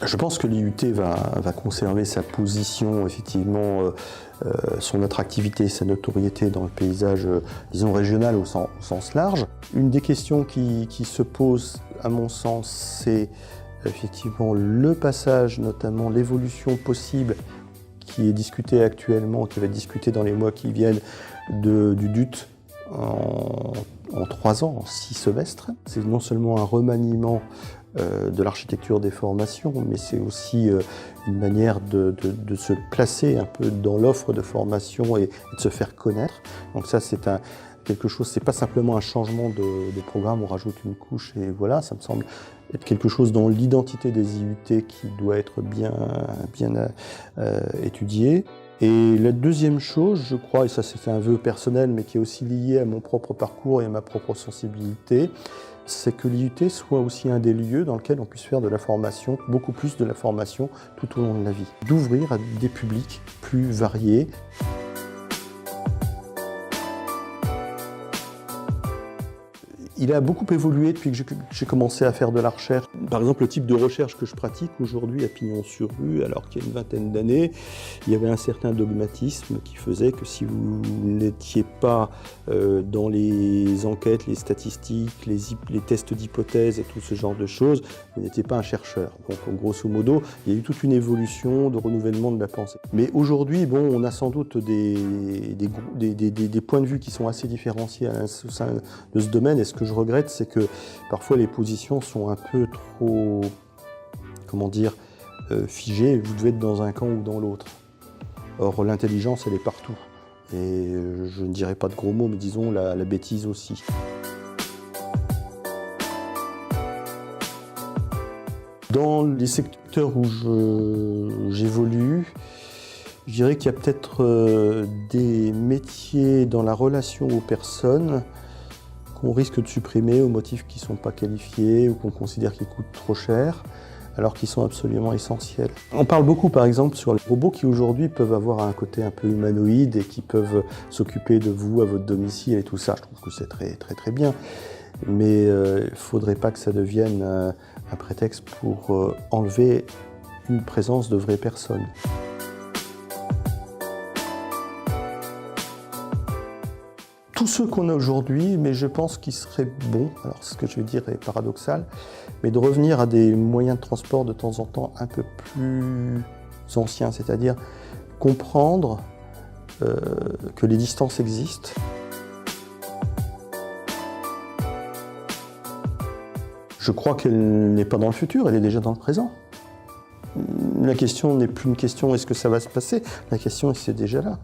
Je pense que l'IUT va conserver sa position, effectivement, son attractivité, sa notoriété dans le paysage, disons, régional au sens large. Une des questions qui se pose, à mon sens, c'est effectivement le passage, notamment l'évolution possible qui est discutée actuellement, qui va être discutée dans les mois qui viennent, du DUT en 3 ans, en 6 semestres. C'est non seulement un remaniement de l'architecture des formations, mais c'est aussi une manière de se placer un peu dans l'offre de formation et de se faire connaître. Donc ça, c'est quelque chose, c'est pas simplement un changement de programme, on rajoute une couche et voilà, ça me semble être quelque chose dans l'identité des IUT qui doit être bien étudié. Et la deuxième chose, je crois, et ça c'est un vœu personnel, mais qui est aussi lié à mon propre parcours et à ma propre sensibilité, c'est que l'IUT soit aussi un des lieux dans lequel on puisse faire de la formation, beaucoup plus de la formation tout au long de la vie. D'ouvrir à des publics plus variés. Il a beaucoup évolué depuis que j'ai commencé à faire de la recherche. Par exemple, le type de recherche que je pratique aujourd'hui à Pignon-sur-Rue, alors qu'il y a une vingtaine d'années, il y avait un certain dogmatisme qui faisait que si vous n'étiez pas dans les enquêtes, les statistiques, les tests d'hypothèses et tout ce genre de choses, vous n'étiez pas un chercheur. Donc, grosso modo, il y a eu toute une évolution de renouvellement de la pensée. Mais aujourd'hui, bon, on a sans doute des points de vue qui sont assez différenciés au sein de ce domaine. Et ce que je regrette, c'est que parfois les positions sont un peu trop, comment dire, figées. Vous devez être dans un camp ou dans l'autre. Or, l'intelligence, elle est partout. Et je ne dirais pas de gros mots, mais disons la bêtise aussi. Dans les secteurs où j'évolue, je dirais qu'il y a peut-être des métiers dans la relation aux personnes qu'on risque de supprimer au motif qu'ils ne sont pas qualifiés ou qu'on considère qu'ils coûtent trop cher, alors qu'ils sont absolument essentiels. On parle beaucoup, par exemple, sur les robots qui aujourd'hui peuvent avoir un côté un peu humanoïde et qui peuvent s'occuper de vous à votre domicile et tout ça. Je trouve que c'est très bien. Mais il ne faudrait pas que ça devienne un prétexte pour enlever une présence de vraies personnes. Tous ceux qu'on a aujourd'hui, mais je pense qu'il serait bon, alors ce que je vais dire est paradoxal, mais de revenir à des moyens de transport de temps en temps un peu plus anciens, c'est-à-dire comprendre que les distances existent. Je crois qu'elle n'est pas dans le futur, elle est déjà dans le présent. La question n'est plus une question est-ce que ça va se passer, la question est c'est déjà là.